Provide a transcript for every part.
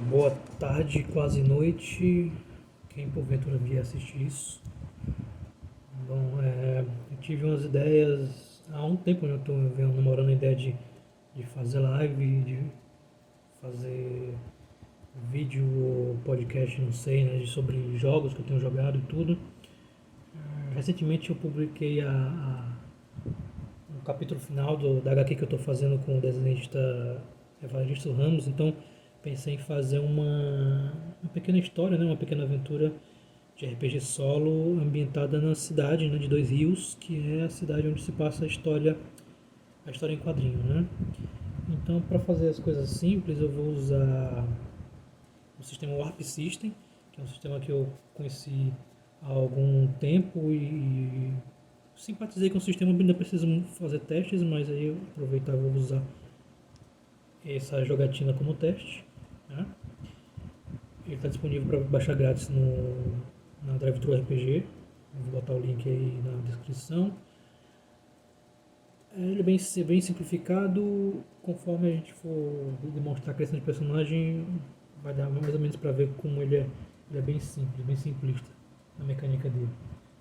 Boa tarde, quase noite. Quem porventura vier assistir isso. Bom, eu tive umas ideias há um tempo, né? Eu estou namorando a ideia de fazer live, de fazer vídeo ou podcast, não sei, né? Sobre jogos que eu tenho jogado e tudo. Recentemente eu publiquei o capítulo final da HQ que eu estou fazendo com o desenhista Evaristo Ramos, então pensei em fazer uma pequena história, né? Uma pequena aventura de RPG solo ambientada na cidade, né, de Dois Rios, que é a cidade onde se passa a história em quadrinho, né? Então, para fazer as coisas simples, eu vou usar o sistema Warp System, que é um sistema que eu conheci há algum tempo e simpatizei com o sistema, ainda preciso fazer testes, mas aí eu aproveitar e vou usar essa jogatina como teste, né? Ele está disponível para baixar grátis na DriveThru RPG. Vou botar o link aí na descrição. Ele é bem simplificado. Conforme a gente for demonstrar a criação de personagem, vai dar mais ou menos para ver como ele é bem simples, bem simplista na mecânica dele.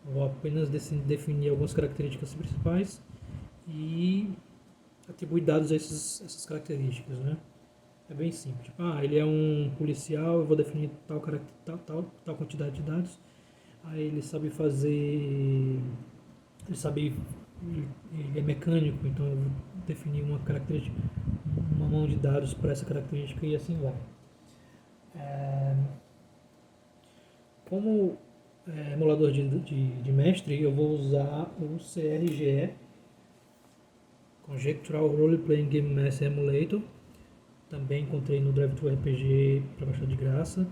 Eu vou apenas definir algumas características principais e atribuir dados a essas características, né? É bem simples. Tipo, ele é um policial, eu vou definir tal quantidade de dados. Aí ele sabe fazer. Ele sabe. Ele é mecânico, então eu vou definir uma característica, uma mão de dados para essa característica e assim vai. É, como emulador de mestre, eu vou usar o CRGE, Conjectural Role Playing Game Master Emulator. Também encontrei no DriveThru RPG para baixar de graça.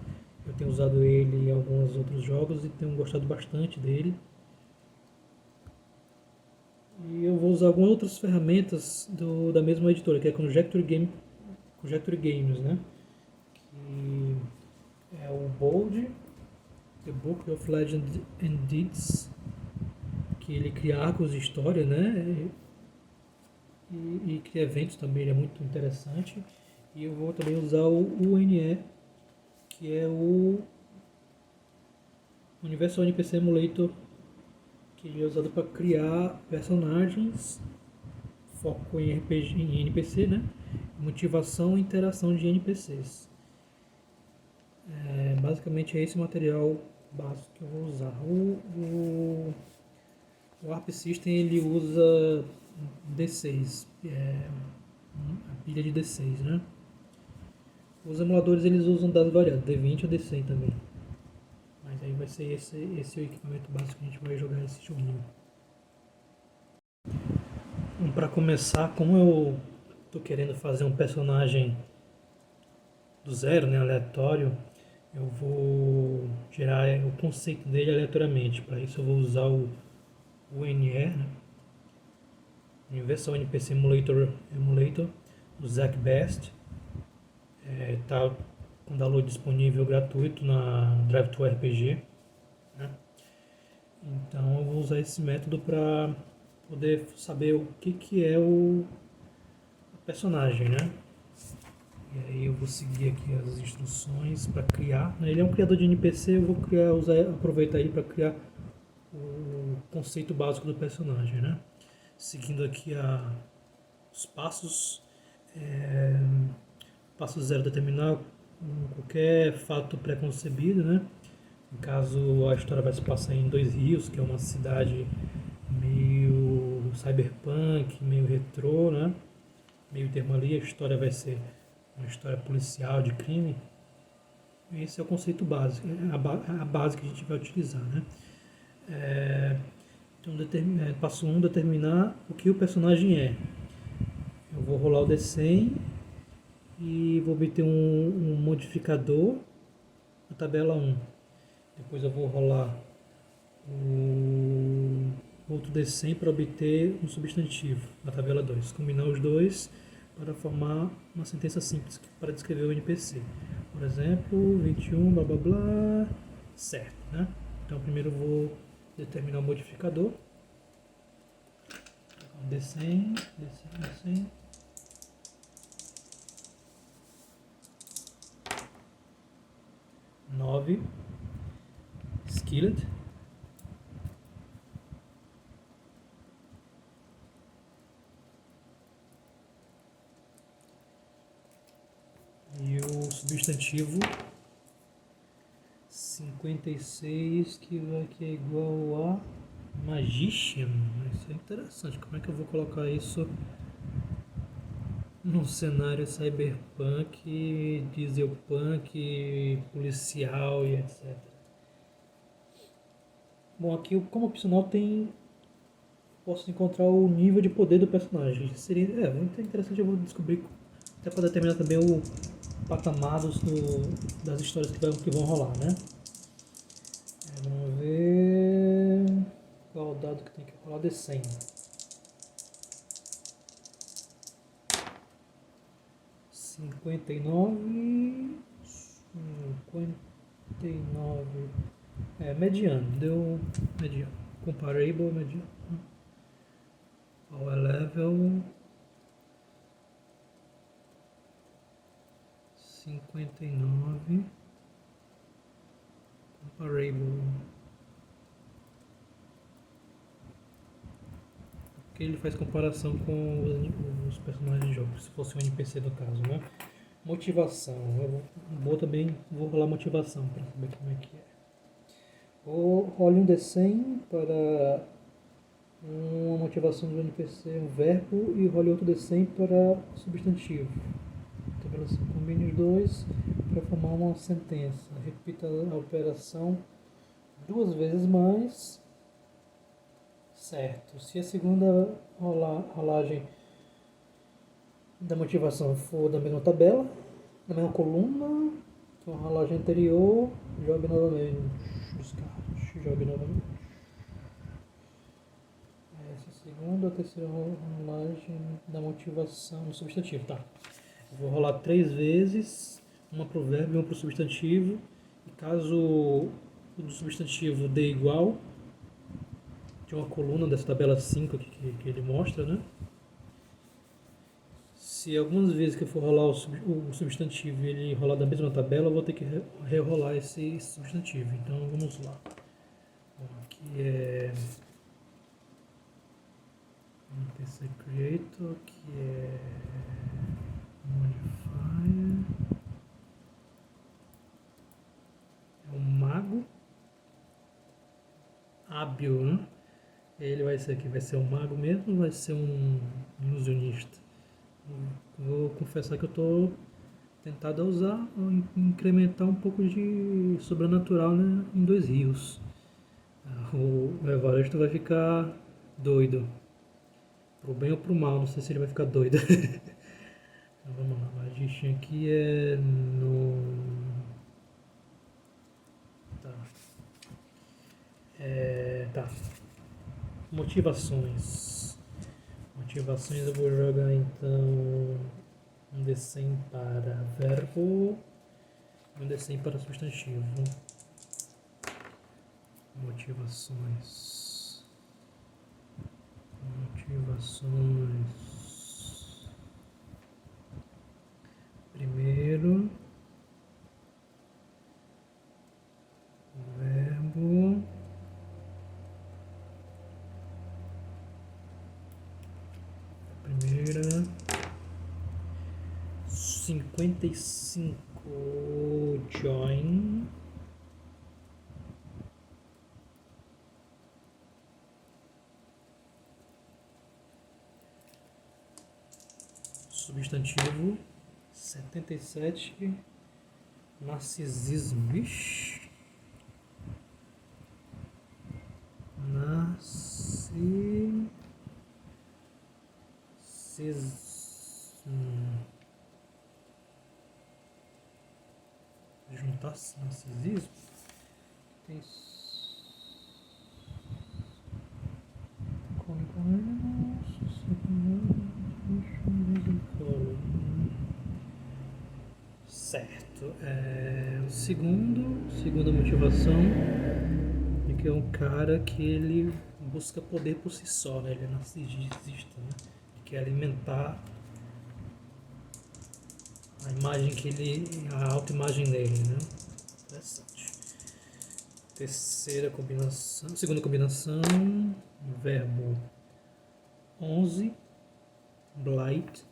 Eu tenho usado ele em alguns outros jogos e tenho gostado bastante dele. E eu vou usar algumas outras ferramentas da mesma editora, que é Conjecture Games, né? Que é o Bold, The Book of Legends and Deeds, que ele cria arcos de história, né? E cria eventos também, ele é muito interessante. E eu vou também usar o UNE, que é o Universal NPC Emulator, que ele é usado para criar personagens, foco em RPG, em NPC, né? Motivação e interação de NPCs. Basicamente é esse material básico que eu vou usar. O Arp System ele usa D6, a pilha de D6, né? Os emuladores eles usam dados variados, D20 ou D100 também. Mas aí vai ser esse o equipamento básico que a gente vai jogar esse joguinho. Para começar, como eu estou querendo fazer um personagem do zero, né, aleatório, eu vou gerar o conceito dele aleatoriamente. Para isso eu vou usar o UNR, né? Universal NPC Emulator do Zach Best. Tá com download disponível gratuito na DriveThru RPG, né? Então eu vou usar esse método para poder saber o que é o personagem, né? E aí eu vou seguir aqui as instruções para criar. Ele é um criador de NPC, eu vou aproveitar ele para criar o conceito básico do personagem, né? Seguindo aqui os passos. Passo zero, determinar qualquer fato preconcebido, né? No caso, a história vai se passar em Dois Rios, que é uma cidade meio cyberpunk, meio retrô, né? Meio termo ali, a história vai ser uma história policial de crime. Esse é o conceito básico, a base que a gente vai utilizar, né? Então, passo 1, determinar o que o personagem é. Eu vou rolar o D100 e vou obter um modificador na tabela 1. Depois eu vou rolar o outro D100 para obter um substantivo na tabela 2. Combinar os dois para formar uma sentença simples para descrever o NPC. Por exemplo, 21, blá blá blá, certo, né? Então primeiro eu vou determinar o modificador. D100, D100, D100. 59, Skillet. E o substantivo 56, que é igual a Magician. Isso é interessante. Como é que eu vou colocar isso num cenário cyberpunk, dieselpunk, policial e etc. Bom, aqui como opcional posso encontrar o nível de poder do personagem. Seria muito interessante, eu vou descobrir até para determinar também o patamar das histórias que vão rolar, né? Vamos ver qual o dado que tem que rolar. D100. 59. Mediano. Deu mediano. Comparable, mediano. Power level 59. Comparable. Porque ele faz comparação com os personagens de jogo, se fosse um NPC no caso, né? Motivação. Vou rolar motivação para saber como é que é. Role um D100 para uma motivação do NPC, um verbo, e role outro D100 para substantivo. Então, combine os dois para formar uma sentença. Repita a operação 2 vezes mais. Certo. Se a segunda rolagem da motivação for da mesma tabela, na mesma coluna, então a rolagem anterior, jogue novamente. Descarte, jogue novamente. Essa segunda ou terceira rolagem da motivação do substantivo. Tá. Eu vou rolar 3 vezes, uma para o verbo e uma para o substantivo. E caso o do substantivo dê igual, de uma coluna dessa tabela 5 que ele mostra, né? Se algumas vezes que eu for rolar o substantivo e ele rolar da mesma tabela, eu vou ter que rerolar esse substantivo. Então vamos lá. Bom, aqui é NPC Creator, que é Modifier, é um mago hábil, né? Ele vai ser aqui, vai ser um mago mesmo ou vai ser um ilusionista? Vou confessar que eu estou tentado a usar, incrementar um pouco de sobrenatural, né, em 2 rios. O Evaristo vai ficar doido. Pro bem ou pro mal, não sei se ele vai ficar doido. Então vamos lá, a Magician aqui é no... Tá. Motivações eu vou jogar então um D100 para verbo e um D100 para substantivo. Motivações. Primeiro, verbo. Primeira, 55, join. Substantivo 77, narcisismo. Juntar narcisismo tem certo. Segunda motivação é que é um cara que ele busca poder por si só, né? Ele é narcisista, né? Ele quer alimentar a imagem a autoimagem dele, né? Interessante. Segunda combinação, verbo 11, blight.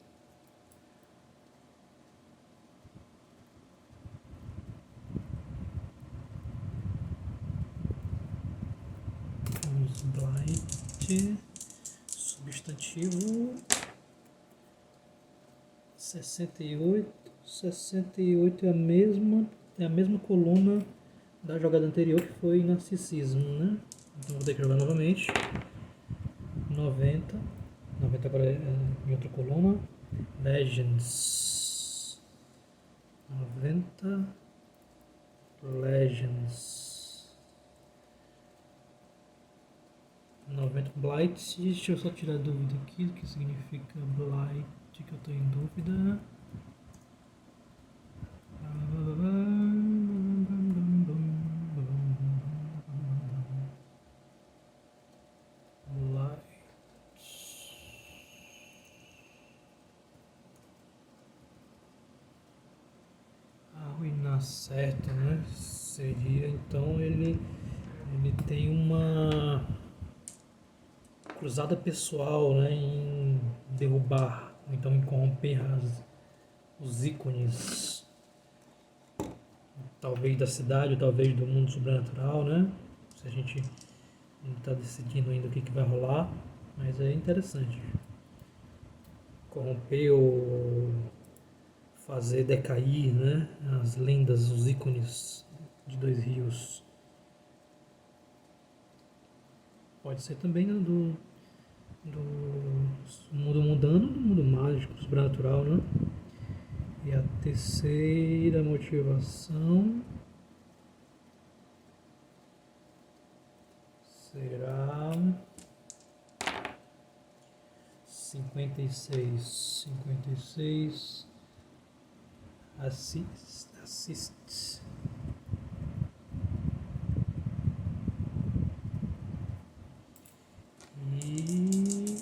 Blight, substantivo 68. 68 é a mesma coluna da jogada anterior, que foi narcisismo, né? Então vou ter que jogar novamente. 90 agora é em outra coluna. Legends. 90 Legends. 90 Blight. Deixa eu só tirar a dúvida aqui do que significa Blight, que eu estou em dúvida. Arruinar certo, né? Seria, então ele tem uma cruzada pessoal, né, em derrubar, então em corromper os ícones, talvez da cidade, ou talvez do mundo sobrenatural, né? Se a gente não está decidindo ainda o que vai rolar, mas é interessante. Corromper ou fazer decair, né, as lendas, os ícones de Dois Rios. Pode ser também, né, do mundo mundano, do mundo mágico, sobrenatural, né? E a terceira motivação será 56. Assist. E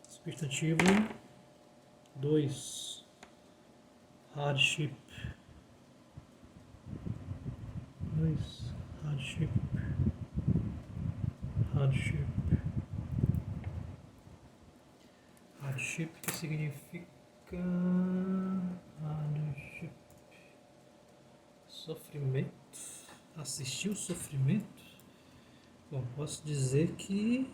substantivo 2, hardship. 2, hardship. Hardship, que significa hardship, sofrimento. Assistir o sofrimento. Bom, posso dizer que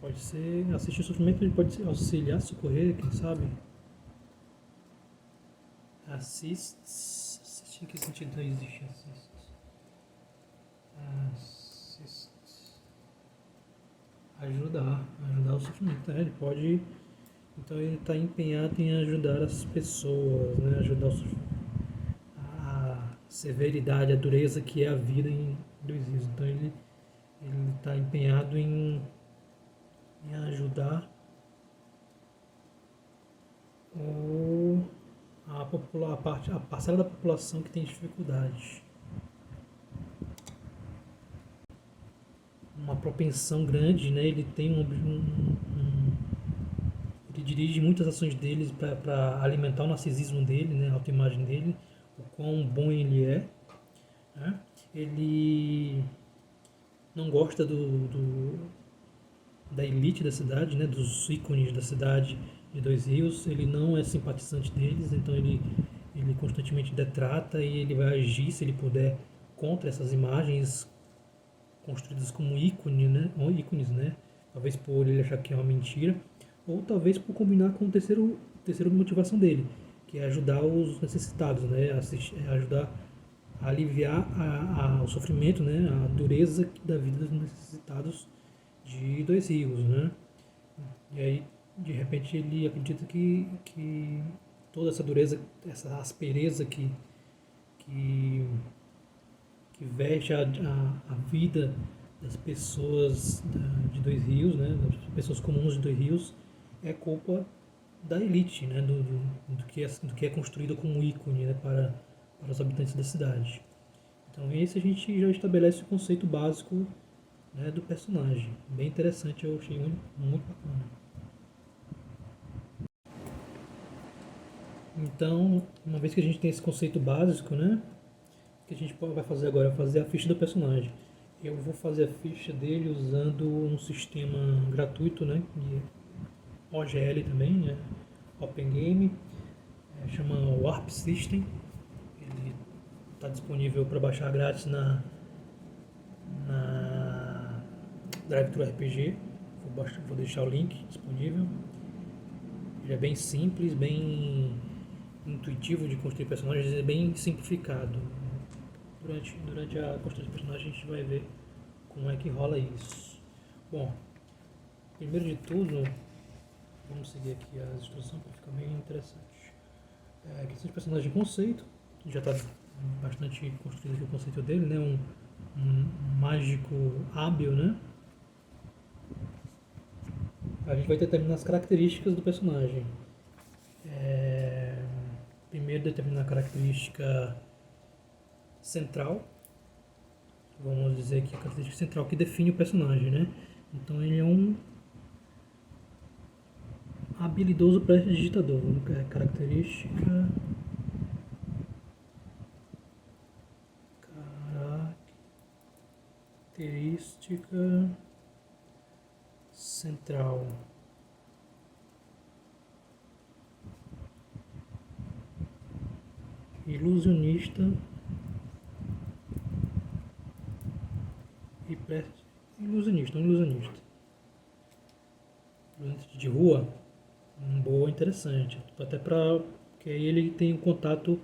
pode ser assistir o sofrimento, ele pode ser auxiliar, socorrer, quem sabe. Assistir, em que sentido existe assist? Ajudar o sofrimento, né? Ele pode, então ele está empenhado em ajudar as pessoas, né? Ajudar a severidade, a dureza que é a vida em Dois Rios. Então ele está empenhado em ajudar a parcela da população que tem dificuldade. Uma propensão grande, né? Ele tem ele dirige muitas ações dele para alimentar o narcisismo dele, né? A autoimagem dele, o quão bom ele é, né? Ele não gosta da elite da cidade, né? Dos ícones da cidade de Dois Rios. Ele não é simpatizante deles, então ele constantemente detrata, e ele vai agir, se ele puder, contra essas imagens construídas como ícone, né? Ou ícones, né? Talvez por ele achar que é uma mentira, ou talvez por combinar com o terceiro motivação dele, que é ajudar os necessitados, né? Ajudar a aliviar o sofrimento, né? A dureza da vida dos necessitados de Dois Rios, né? E aí, de repente, ele acredita que toda essa dureza, essa aspereza que veste a vida das pessoas de Dois Rios, né, das pessoas comuns de Dois Rios, é culpa da elite, né, do que é construído como ícone, né, para os habitantes da cidade. Então esse a gente já estabelece o conceito básico, né, do personagem. Bem interessante, eu achei muito bacana. Então, uma vez que a gente tem esse conceito básico, né? O que a gente vai fazer agora é fazer a ficha do personagem. Eu vou fazer a ficha dele usando um sistema gratuito, né? De OGL também, né? Open Game, chama Warp System. Ele está disponível para baixar grátis na DriveThru RPG. Vou deixar o link disponível. Ele é bem simples, bem intuitivo de construir personagens, é bem simplificado. Durante a construção de personagem a gente vai ver como é que rola isso. Bom, primeiro de tudo, vamos seguir aqui as instruções para ficar bem interessante. Questão de personagem de conceito, já está bastante construído aqui o conceito dele, né? Um mágico hábil, né? A gente vai determinar as características do personagem. Primeiro determinar a característica central. Vamos dizer que a característica central que define o personagem, né? Então ele é um habilidoso prestidigitador. Característica central. Ilusionista e ilusionista. De rua, boa, interessante. Até porque aí ele tem um contato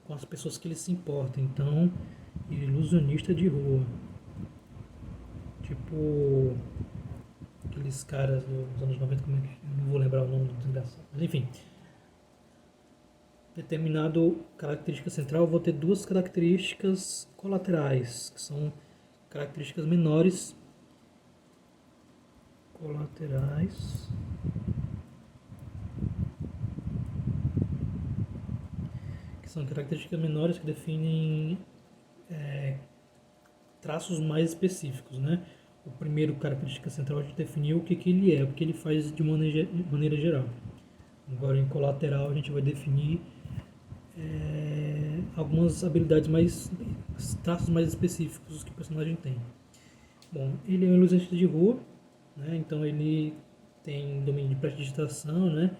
com as pessoas que ele se importa. Então, ilusionista de rua. Tipo aqueles caras dos anos 90, como é que eu não vou lembrar o nome do desgraçado. Mas enfim. Determinado característica central, eu vou ter duas características colaterais, que são características menores. Colaterais. Que são características menores que definem traços mais específicos, né? O primeiro característica central a gente definiu o que ele é, o que ele faz de maneira geral. Agora em colateral a gente vai definir algumas habilidades traços mais específicos que o personagem tem. Bom, ele é um ilusionista de rua, né? Então ele tem domínio de prestidigitação, né?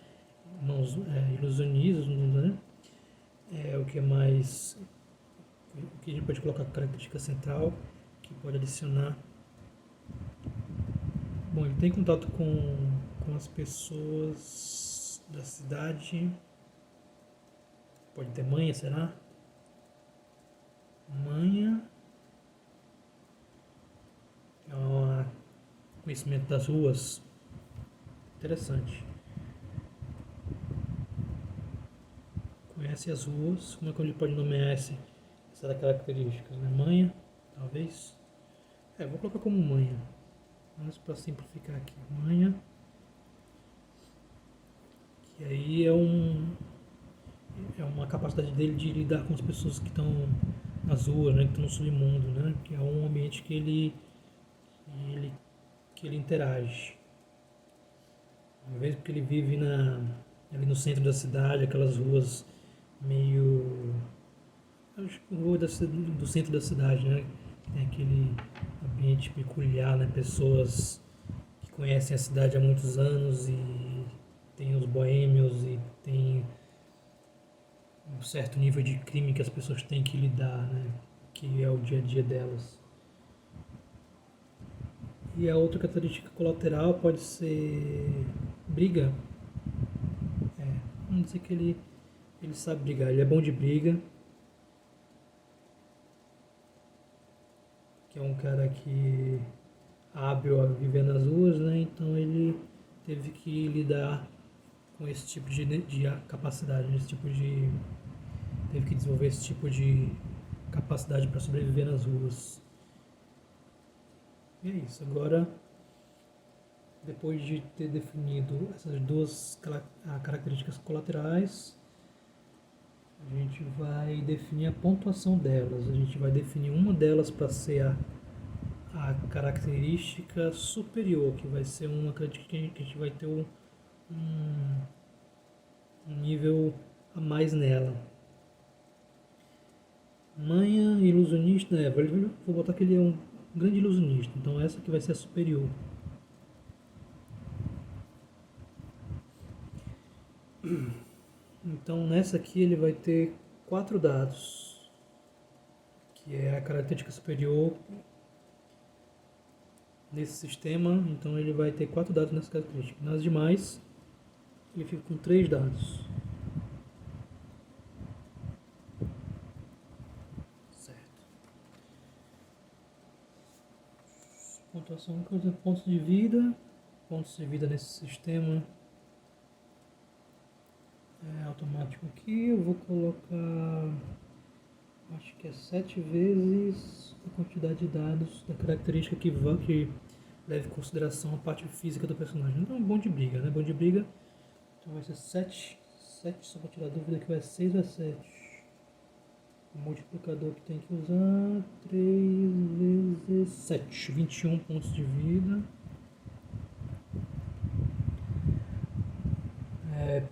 Ilusionismo, né? O que mais? O que a gente pode colocar característica central, que pode adicionar. Bom, ele tem contato com as pessoas da cidade. Pode ter manha, será? Manha. Conhecimento das ruas. Interessante. Conhece as ruas. Como é que a gente pode nomear essas características? Né? Manha, talvez. Vou colocar como manha. Mas para simplificar aqui. Manha. Que aí é uma capacidade dele de lidar com as pessoas que estão nas ruas, né, que estão no submundo, né, que é um ambiente que ele interage. Uma vez que ele vive ali no centro da cidade, aquelas ruas meio... acho que rua do centro da cidade, né, tem aquele ambiente peculiar, né, pessoas que conhecem a cidade há muitos anos e tem os boêmios e tem um certo nível de crime que as pessoas têm que lidar, né? Que é o dia a dia delas. E a outra característica colateral pode ser briga. Vamos dizer que ele sabe brigar, ele é bom de briga. Que é um cara que hábil a viver nas ruas, né? Então ele teve que lidar com esse tipo de capacidade, teve que desenvolver esse tipo de capacidade para sobreviver nas ruas. E é isso. Agora, depois de ter definido essas duas características colaterais, a gente vai definir a pontuação delas. A gente vai definir uma delas para ser a característica superior, que vai ser uma característica que a gente vai ter um nível a mais nela. Manha ilusionista, vou botar que ele é um grande ilusionista, então essa que vai ser a superior. Então nessa aqui ele vai ter 4 dados, que é a característica superior nesse sistema, então ele vai ter 4 dados nessa característica. Nas demais, ele fica com 3 dados. Certo. Pontuação, pontos de vida. Pontos de vida nesse sistema é automático aqui. Eu vou colocar, acho que é 7 vezes a quantidade de dados da característica que leve em consideração a parte física do personagem. Então é bom de briga, né? Bom de briga. Então vai ser 7, só para tirar a dúvida que vai 6 ou é 7. O multiplicador que tem que usar 3 vezes 7, 21 pontos de vida.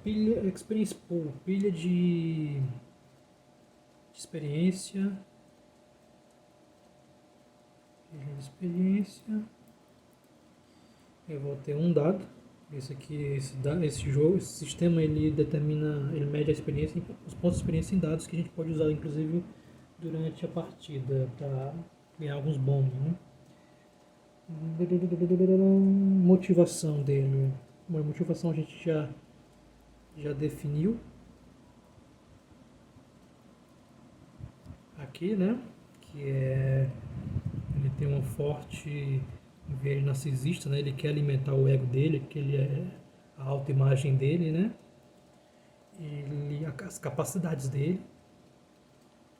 Pilha Experience Pool, pilha de experiência. Pilha de experiência. Eu vou ter um dado. Esse sistema ele mede a experiência, os pontos de experiência em dados que a gente pode usar inclusive durante a partida para ganhar alguns bônus, né? Motivação dele. A motivação a gente já definiu aqui, né? Que é ele tem uma forte veia narcisista, né? Ele quer alimentar o ego dele, que ele é a autoimagem dele, né? As capacidades dele.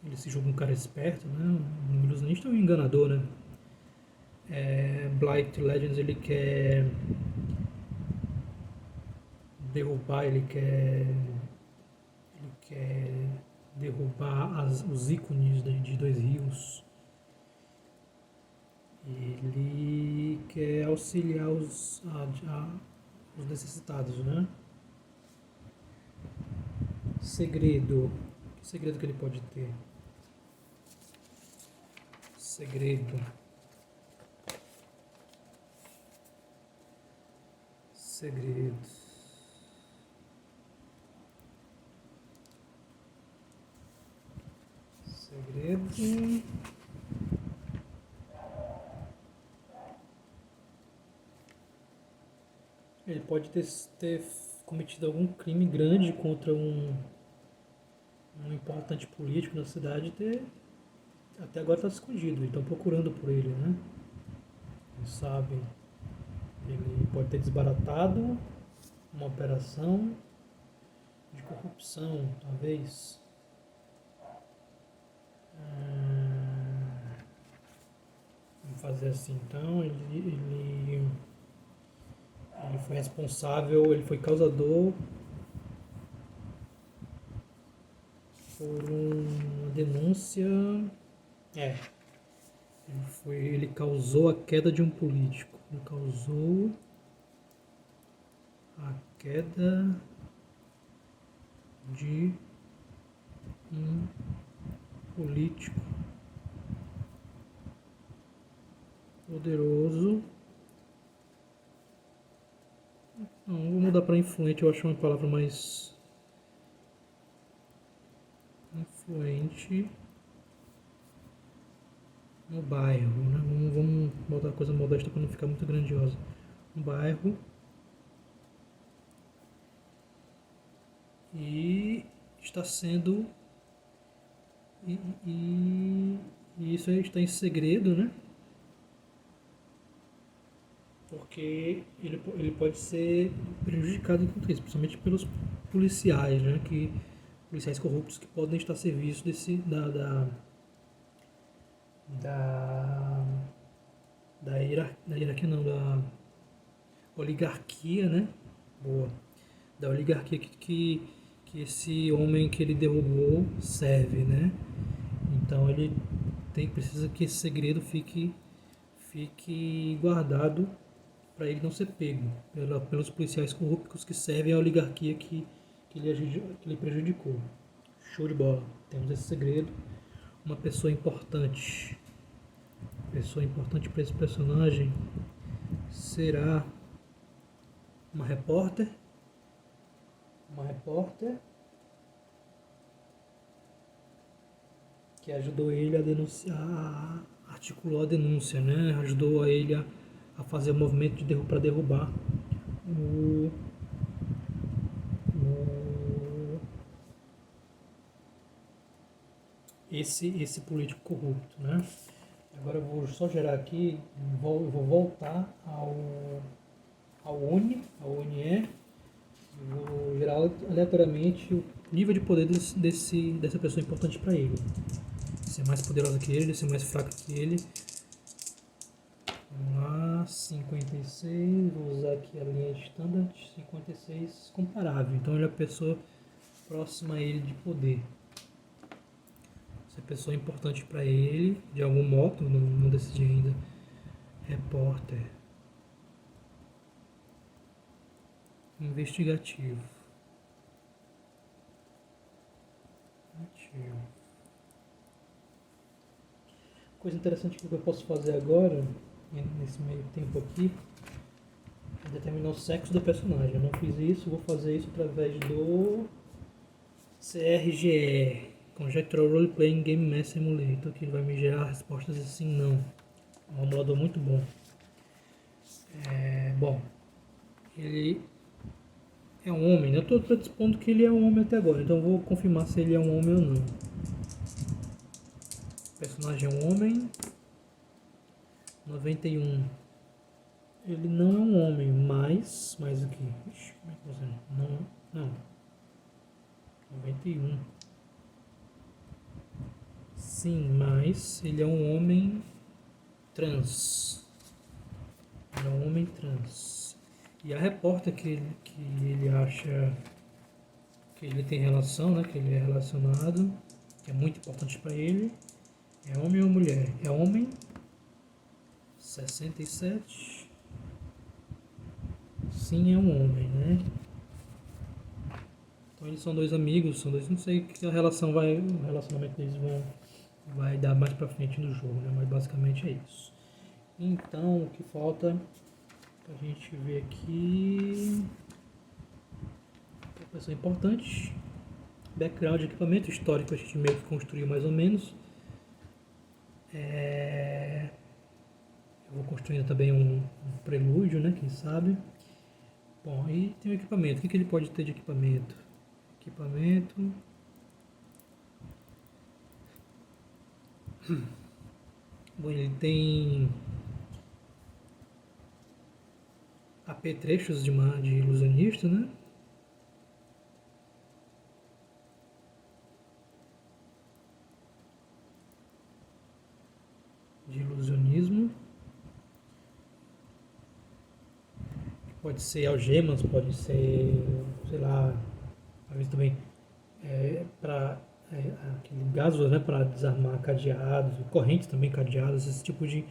Ele se julga um cara esperto, né? Um ilusionista ou um enganador, né? Blight Legends, ele quer derrubar, ele quer derrubar os ícones de Dois Rios. Ele quer auxiliar os necessitados, né? Segredo. Que segredo que ele pode ter? Segredo. Ele pode ter cometido algum crime grande contra um importante político na cidade e até agora está escondido. Estão procurando por ele, né? Não sabem. Ele pode ter desbaratado uma operação de corrupção, talvez. Vamos fazer assim, então. Ele foi responsável, ele foi causador por uma denúncia. Ele causou a queda de um político. Ele causou a queda de um político poderoso. Não, vou mudar para influente, eu acho uma palavra mais influente no bairro, né? Vamos botar coisa modesta para não ficar muito grandiosa. Um bairro. E está sendo. E isso aí está em segredo, né? Porque ele pode ser prejudicado com isso, principalmente pelos policiais, né? Policiais corruptos que podem estar a serviço da hierarquia não, da oligarquia, né? Boa. Da oligarquia que esse homem que ele derrubou serve, né? Então ele precisa que esse segredo fique guardado para ele não ser pego pelos policiais corruptos que servem à oligarquia que que ele prejudicou. Show de bola. Temos esse segredo. Uma pessoa importante. Pessoa importante para esse personagem será uma repórter. Uma repórter que ajudou ele a denunciar, articulou a denúncia, né? Ajudou ele a fazer o movimento para derrubar o, o, esse político corrupto, né? Agora eu vou só gerar aqui, eu vou voltar ao UNE, vou gerar aleatoriamente o nível de poder dessa pessoa importante para ele. Se é mais poderosa que ele, se é mais fraca que ele. Vamos lá, 56, vou usar aqui a linha de standard, 56 comparável. Então ele é a pessoa próxima a ele de poder. Se é pessoa importante para ele, de algum modo, não decidi ainda. Repórter. Investigativo. Ativo. Coisa interessante que eu posso fazer agora, nesse meio tempo aqui, é determinar o sexo do personagem. Eu não fiz isso, vou fazer isso através do CRGE, Conjectural Role Playing Game Master Emulator, que ele vai me gerar respostas assim não. É um emulador muito bom. Bom, ele é um homem, né? Eu estou predispondo que ele é um homem até agora, então eu vou confirmar se ele é um homem ou não. O personagem é um homem. 91. Ele não é um homem, mais o que? Ixi, como é que você... Não. 91. Sim, mas ele é um homem trans. Ele é um homem trans. E a repórter que ele acha que ele tem relação, né? Que ele é relacionado, que é muito importante para ele. É homem ou mulher? É homem. 67. Sim, é um homem, né? Então eles são dois amigos, não sei o que o relacionamento deles vai dar mais pra frente no jogo, né? Mas basicamente é isso. Então o que falta pra gente ver aqui, uma pessoa importante, background, equipamento histórico a gente meio que construiu mais ou menos. Eu vou construindo também um prelúdio, né? Quem sabe. Bom, e tem o equipamento. O que ele pode ter de equipamento? Bom, ele tem apetrechos de ilusionista, né? De ilusionismo. Pode ser algemas, pode ser, sei lá, às vezes também aquele gasos, né, para desarmar cadeados, correntes também cadeadas, esse tipo de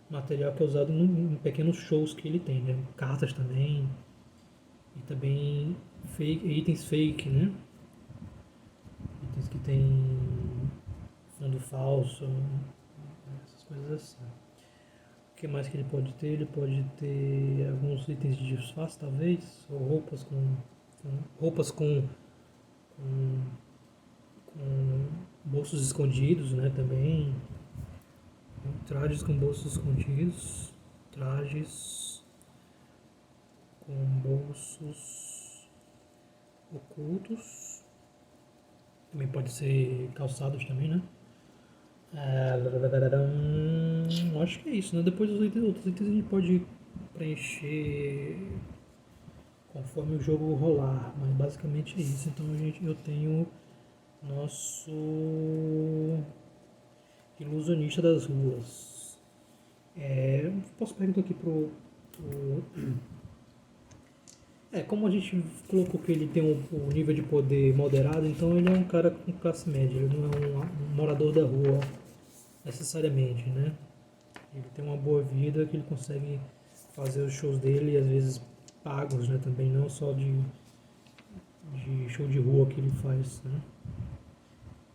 material que é usado em pequenos shows que ele tem, né? Cartas também, e também itens fake, né? Itens que tem fundo falso, essas coisas assim. O que mais que ele pode ter? Ele pode ter alguns itens de disfarce, talvez, ou roupas com bolsos escondidos, né, também. Trajes com bolsos escondidos, trajes com bolsos ocultos, também pode ser calçados também, né? Acho que é isso, né? Depois os outros itens a gente pode preencher conforme o jogo rolar, mas basicamente é isso. Então eu tenho nosso ilusionista das ruas. Posso perguntar aqui como a gente colocou que ele tem um nível de poder moderado, então ele é um cara com classe média, ele não é um morador da rua necessariamente, né? Ele tem uma boa vida que ele consegue fazer os shows dele, às vezes pagos, né? Também não só de de show de rua que ele faz, né?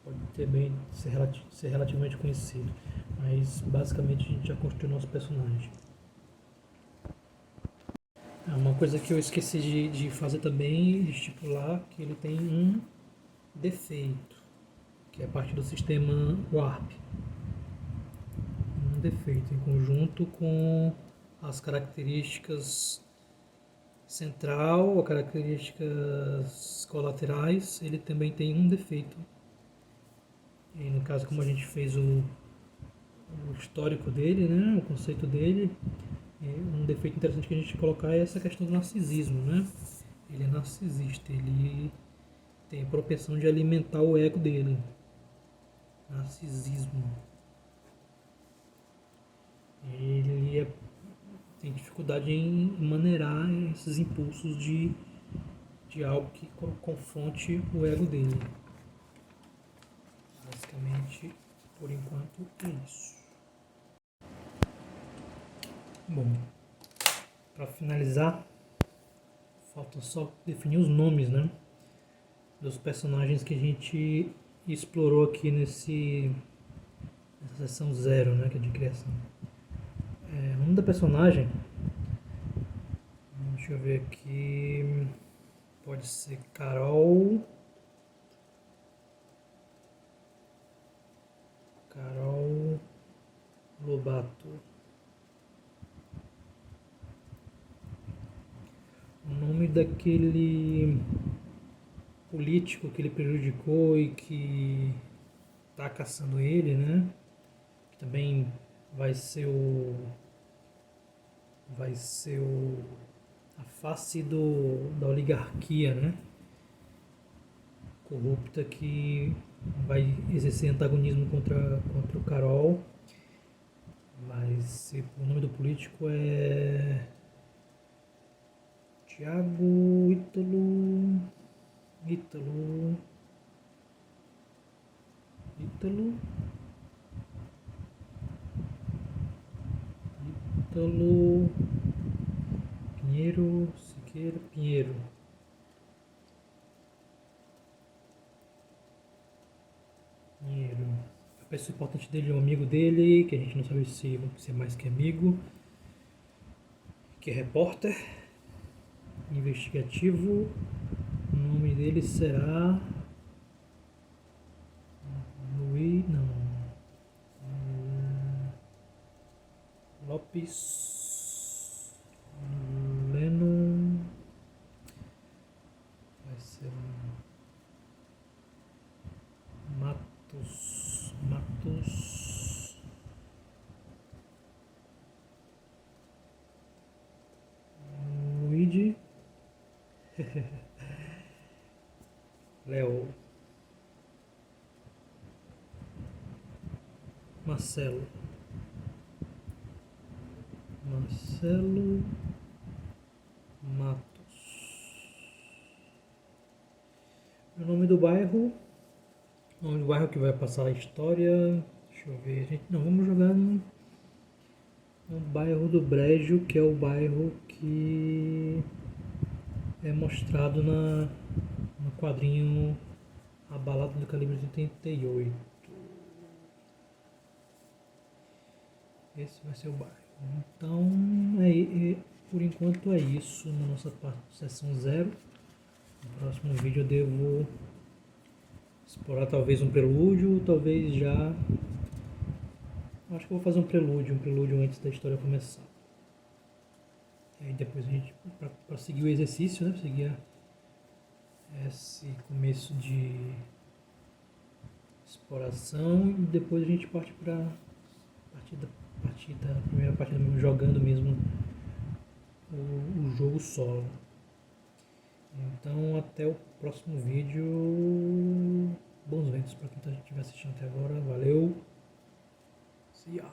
Pode ter bem ser relativamente conhecido, mas basicamente a gente já construiu nosso personagem. Uma coisa que eu esqueci de fazer também, de estipular, que ele tem um defeito, que é parte do sistema Warp. Um defeito em conjunto com as características central ou características colaterais, ele também tem um defeito. E no caso, como a gente fez o histórico dele, né, o conceito dele, um defeito interessante que a gente colocar é essa questão do narcisismo, né? Ele é narcisista, ele tem a propensão de alimentar o ego dele. Narcisismo. Ele tem dificuldade em maneirar esses impulsos de algo que confronte o ego dele. Basicamente, por enquanto, é isso. Bom, para finalizar, falta só definir os nomes, né, dos personagens que a gente explorou aqui nessa sessão 0, né, que é de criação. O nome da personagem, deixa eu ver aqui, pode ser Carol Lobato. O nome daquele político que ele prejudicou e que tá caçando ele, né? Que também vai ser a face da oligarquia, né? Corrupta, que vai exercer antagonismo contra o Carol. Mas o nome do político é Tiago Ítalo Siqueira Pinheiro. A pessoa importante dele é um amigo dele, que a gente não sabe se é mais que amigo, que é repórter investigativo. O nome dele será Lopes Lennon. Vai ser Matos Luigi Léo Marcelo Matos. O nome do bairro que vai passar a história. Deixa eu ver, gente. Não, vamos jogar no bairro do Brejo, que é o bairro que é mostrado no quadrinho A Balada do Calibre 88. Esse vai ser o bairro. Então, por enquanto é isso na nossa sessão 0. No próximo vídeo eu devo explorar talvez um prelúdio, talvez já... Acho que eu vou fazer um prelúdio antes da história começar. E aí depois a gente, para seguir o exercício, né, seguir esse começo de exploração, e depois a gente parte para a primeira partida mesmo, jogando mesmo o jogo solo. Então até o próximo vídeo. Bons ventos para quem estiver assistindo até agora. Valeu. See ya.